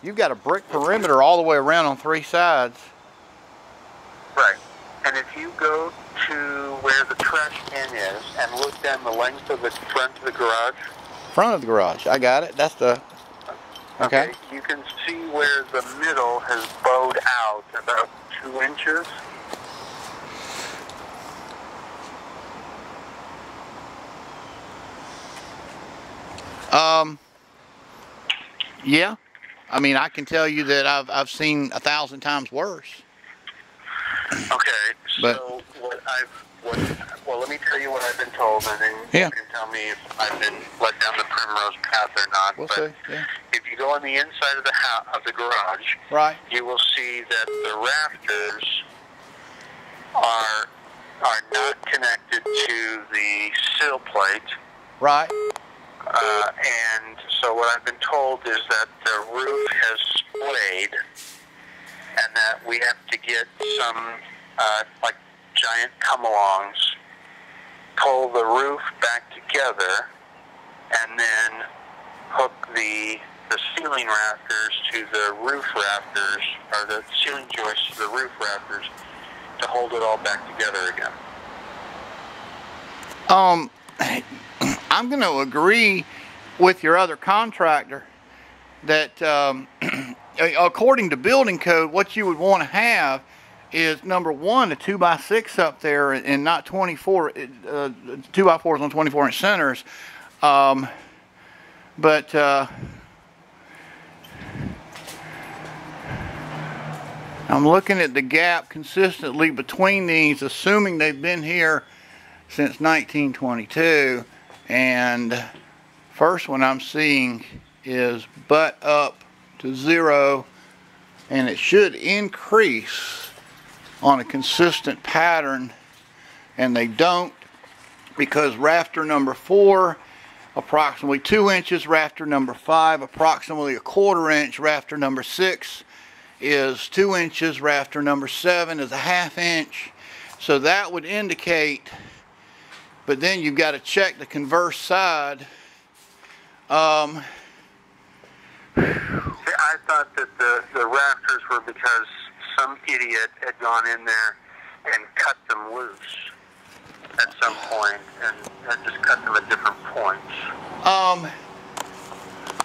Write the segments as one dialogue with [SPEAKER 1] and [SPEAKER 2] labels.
[SPEAKER 1] you've got a brick perimeter all the way around on 3 sides.
[SPEAKER 2] Right. And if you go to where the trash can is and look down the length of the front of the garage.
[SPEAKER 1] Front of the garage. I got it. That's the... Okay.
[SPEAKER 2] You can see where the middle has bowed out about 2 inches.
[SPEAKER 1] Yeah. I mean, I can tell you that I've seen 1,000 times worse.
[SPEAKER 2] Okay.
[SPEAKER 1] But,
[SPEAKER 2] so well, let me tell you what I've been told, and then you can tell me if I've been led down the primrose path or not.
[SPEAKER 1] We'll
[SPEAKER 2] but
[SPEAKER 1] see. Yeah.
[SPEAKER 2] if you go on the inside of the house, of the garage,
[SPEAKER 1] right,
[SPEAKER 2] you will see that the rafters are not connected to the sill plate.
[SPEAKER 1] Right.
[SPEAKER 2] And so what I've been told is that the roof has splayed, and that we have to get some like giant come-alongs, pull the roof back together, and then hook the ceiling rafters to the roof rafters, or the ceiling joists to the roof rafters, to hold it all back together again.
[SPEAKER 1] I'm going to agree with your other contractor that according to building code, what you would want to have is, number one, a 2x6 up there and not 24, 2x4s on 24-inch centers. But I'm looking at the gap consistently between these, assuming they've been here since 1922, and first one I'm seeing is butt up to 0, and it should increase on a consistent pattern, and they don't, because rafter number 4 approximately 2 inches, rafter number 5 approximately 1/4 inch, rafter number 6 is 2 inches, rafter number 7 is 1/2 inch. So that would indicate, but then you've got to check the converse side.
[SPEAKER 2] I thought that the rafters were because some idiot had gone in there and cut them loose at some point, and had just cut them at different points.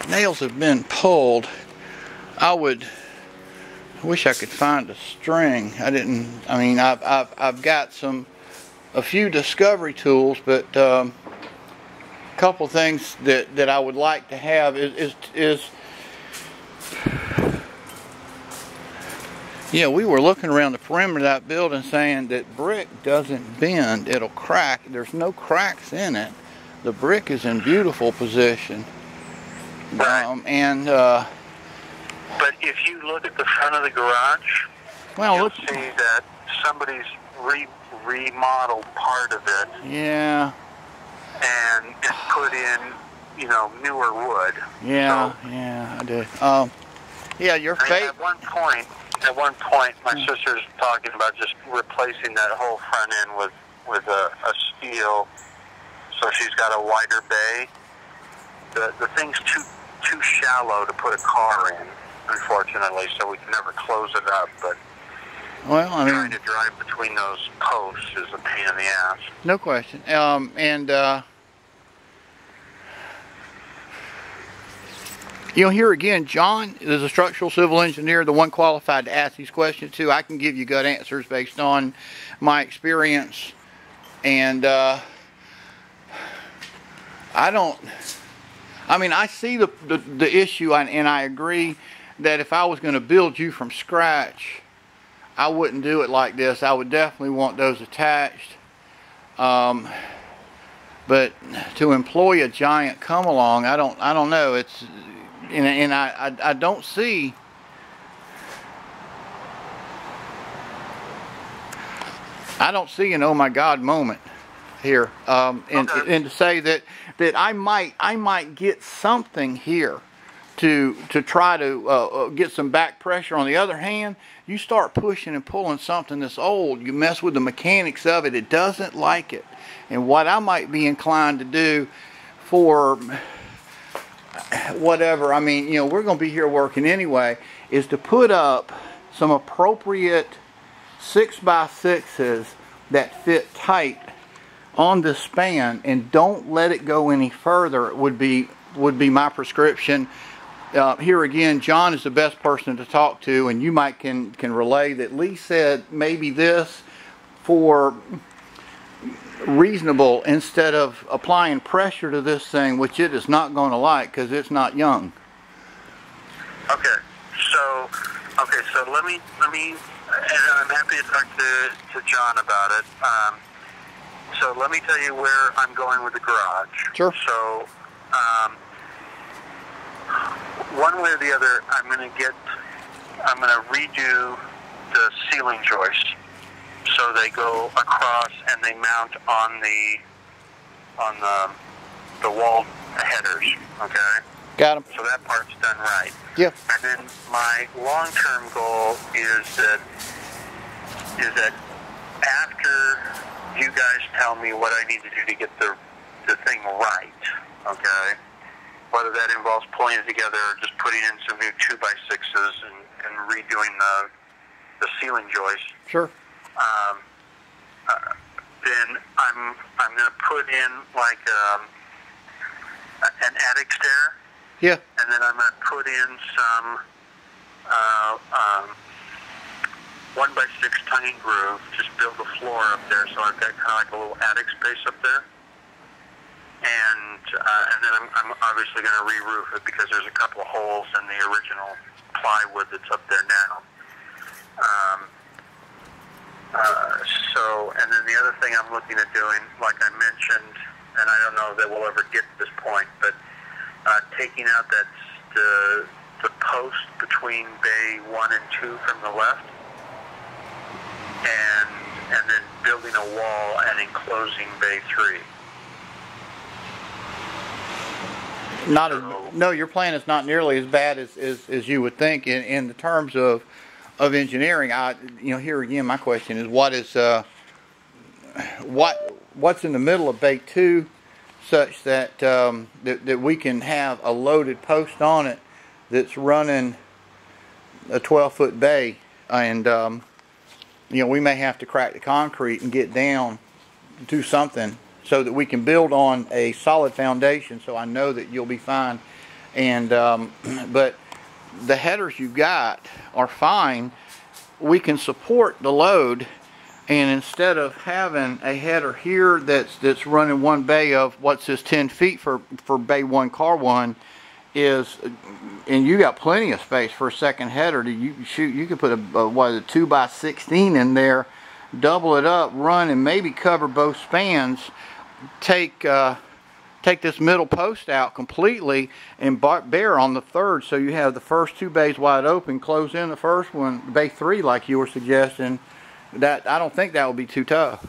[SPEAKER 1] Nails have been pulled. I wish I could find a string. I've got a few discovery tools, but a couple things that I would like to have is yeah, we were looking around the perimeter of that building saying that brick doesn't bend, it'll crack. There's no cracks in it. The brick is in beautiful position.
[SPEAKER 2] Right. But if you look at the front of the garage, you'll see that somebody's remodeled part of it.
[SPEAKER 1] Yeah.
[SPEAKER 2] And it's put in, newer wood.
[SPEAKER 1] Yeah,
[SPEAKER 2] so,
[SPEAKER 1] yeah, I did. Yeah, your face.
[SPEAKER 2] At one point, my sister's talking about just replacing that whole front end with a steel, so she's got a wider bay. The thing's too shallow to put a car in, unfortunately, so we can never close it up. But trying to drive between those posts is a pain in the ass.
[SPEAKER 1] No question. Here again, John is a structural civil engineer, the one qualified to ask these questions to. I can give you good answers based on my experience. And I see the issue, and I agree that if I was going to build you from scratch, I wouldn't do it like this. I would definitely want those attached. But to employ a giant come along, I don't know. It's and I don't see. I don't see an oh my God moment here, and to say that I might get something here to try to get some back pressure. On the other hand, you start pushing and pulling something that's old, you mess with the mechanics of it, it doesn't like it. And what I might be inclined to do for whatever, I mean, you know, we're going to be here working anyway, is to put up some appropriate 6x6s that fit tight on this span, and don't let it go any further. It would be my prescription. Here again, John is the best person to talk to, and you might can relay that Lee said maybe this for reasonable instead of applying pressure to this thing, which it is not going to like because it's not young.
[SPEAKER 2] Okay, so let me, and I'm happy to talk to John about it. So let me tell you where I'm going with the garage.
[SPEAKER 1] Sure.
[SPEAKER 2] So, one way or the other, I'm going to redo the ceiling joists. So they go across and they mount on the wall headers. Okay.
[SPEAKER 1] Got him.
[SPEAKER 2] So that part's done right.
[SPEAKER 1] Yeah.
[SPEAKER 2] And then my long-term goal is that after you guys tell me what I need to do to get the thing right, okay, whether that involves pulling it together or just putting in some new 2x6s and redoing the ceiling joists.
[SPEAKER 1] Sure.
[SPEAKER 2] Then I'm going to put in like an attic stair.
[SPEAKER 1] Yeah.
[SPEAKER 2] And then I'm going to put in some 1x6 tongue and groove. Just build a floor up there, so I've got kind of like a little attic space up there. And then I'm obviously going to re-roof it because there's a couple of holes in the original plywood that's up there now. And then the other thing I'm looking at doing, like I mentioned, and I don't know that we'll ever get to this point, but taking out the post between bay 1 and 2 from the left, and then building a wall and enclosing bay 3.
[SPEAKER 1] No, your plan is not nearly as bad as you would think in the terms of engineering. Here again, my question is, what's in the middle of bay 2, such that that we can have a loaded post on it that's running a 12-foot bay, and we may have to crack the concrete and get down, do something so that we can build on a solid foundation. So I know that you'll be fine, and but the headers you got are fine. We can support the load, and instead of having a header here that's running one bay of what's this 10 feet for bay 1 car 1 is, and you got plenty of space for a second header. You could put a 2x16 in there, double it up, run, and maybe cover both spans. Take this middle post out completely and bear on the third, so you have the first 2 bays wide open, close in the first one, bay 3 like you were suggesting. That, I don't think that would be too tough.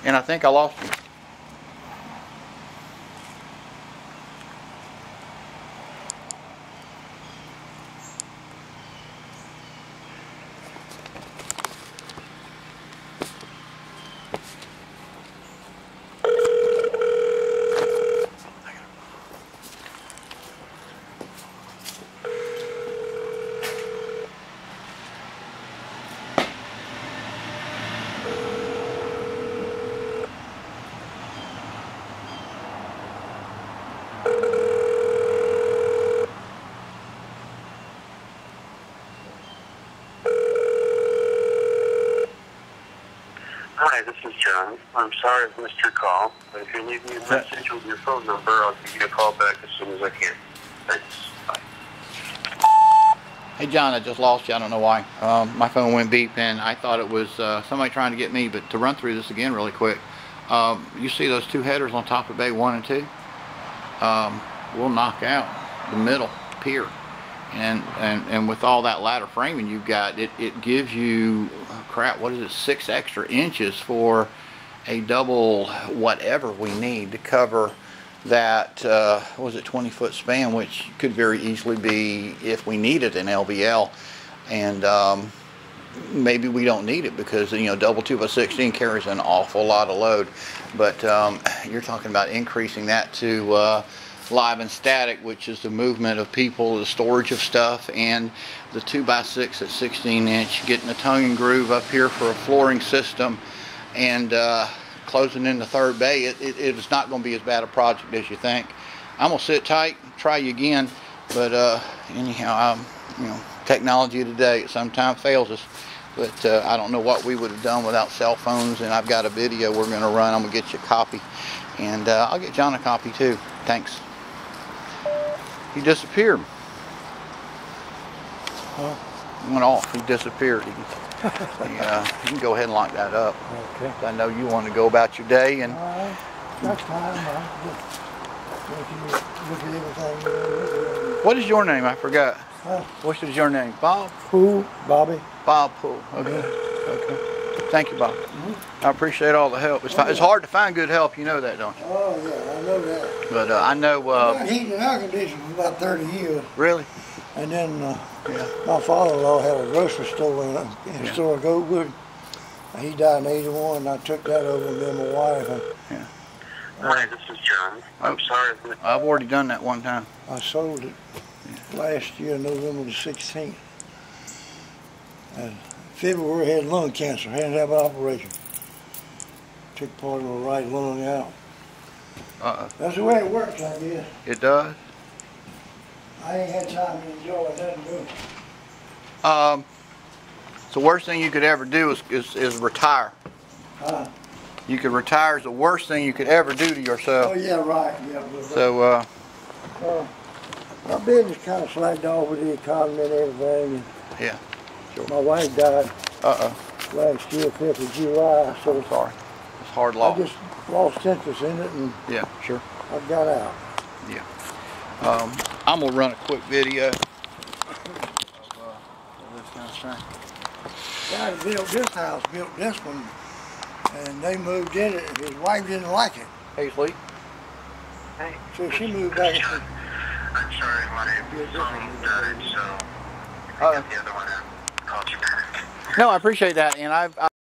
[SPEAKER 1] And I think I lost you.
[SPEAKER 2] Hi, this is John. I'm sorry I've missed your call, but if you leave me a message with your phone number, I'll give you a call back as soon as I can. Thanks. Bye.
[SPEAKER 1] Hey John, I just lost you. I don't know why. My phone went beep, and I thought it was somebody trying to get me. But to run through this again really quick, you see those 2 headers on top of bay 1 and 2? We'll knock out the middle pier, and with all that ladder framing you've got, it gives you, what is it, 6 extra inches for a double whatever we need to cover that 20-foot span, which could very easily be, if we needed, an LVL. And maybe we don't need it because, you know, double 2x16 carries an awful lot of load. But you're talking about increasing that to live and static, which is the movement of people, the storage of stuff, and the 2x6 at 16 inch, getting a tongue and groove up here for a flooring system, and closing in the third bay. It's not going to be as bad a project as you think. I'm going to sit tight, try you again, but anyhow, you know, technology today sometimes fails us. But I don't know what we would have done without cell phones, and I've got a video we're going to run. I'm going to get you a copy, and I'll get John a copy too. Thanks. He disappeared.
[SPEAKER 3] Huh?
[SPEAKER 1] He went off. He disappeared. You can go ahead and lock that up.
[SPEAKER 3] Okay.
[SPEAKER 1] I know you want to go about your day, and
[SPEAKER 3] next time look at everything.
[SPEAKER 1] What is your name? I forgot.
[SPEAKER 3] Huh?
[SPEAKER 1] What is your name? Bob?
[SPEAKER 3] Who? Bobby.
[SPEAKER 1] Bob Poole. Okay. Okay. Thank you, Bob. I appreciate all the help. It's hard to find good help. You know that, don't you?
[SPEAKER 3] Oh yeah, I know that.
[SPEAKER 1] But I know.
[SPEAKER 3] I've been heating and air conditioning for about 30 years.
[SPEAKER 1] Really?
[SPEAKER 3] And then my father-in-law had a grocery store in store of Goatwood. He died in '81, and I took that over, and then my wife. And,
[SPEAKER 2] Hi, this is John. I'm sorry.
[SPEAKER 1] I've already done that one time.
[SPEAKER 3] I sold it last year, November the 16th. And February, I had lung cancer. Had to have an operation. Took part of my right lung out. That's the way it works, I guess.
[SPEAKER 1] It does?
[SPEAKER 3] I ain't had time to enjoy it. Nothing good.
[SPEAKER 1] It's the worst thing you could ever do is retire. You could retire is the worst thing you could ever do to yourself.
[SPEAKER 3] Oh yeah, right. Yeah.
[SPEAKER 1] So
[SPEAKER 3] my business kind of slacked off with the economy and everything.
[SPEAKER 1] yeah. Sure.
[SPEAKER 3] My wife died
[SPEAKER 1] Uh-oh.
[SPEAKER 3] last year, 5th of July. So
[SPEAKER 1] I'm sorry. It's hard loss.
[SPEAKER 3] I just lost interest in it, and
[SPEAKER 1] Yeah, sure.
[SPEAKER 3] I got out.
[SPEAKER 1] Yeah. I'm gonna run a quick video of this kind of thing.
[SPEAKER 3] The guy that built this house built this one, and they moved in it, and his wife didn't like it.
[SPEAKER 1] Hey, Lee.
[SPEAKER 2] Hey.
[SPEAKER 3] So she moved back.
[SPEAKER 2] I'm sorry, my phone died, so I got the other one out. Called you back.
[SPEAKER 1] No, I appreciate that, and I've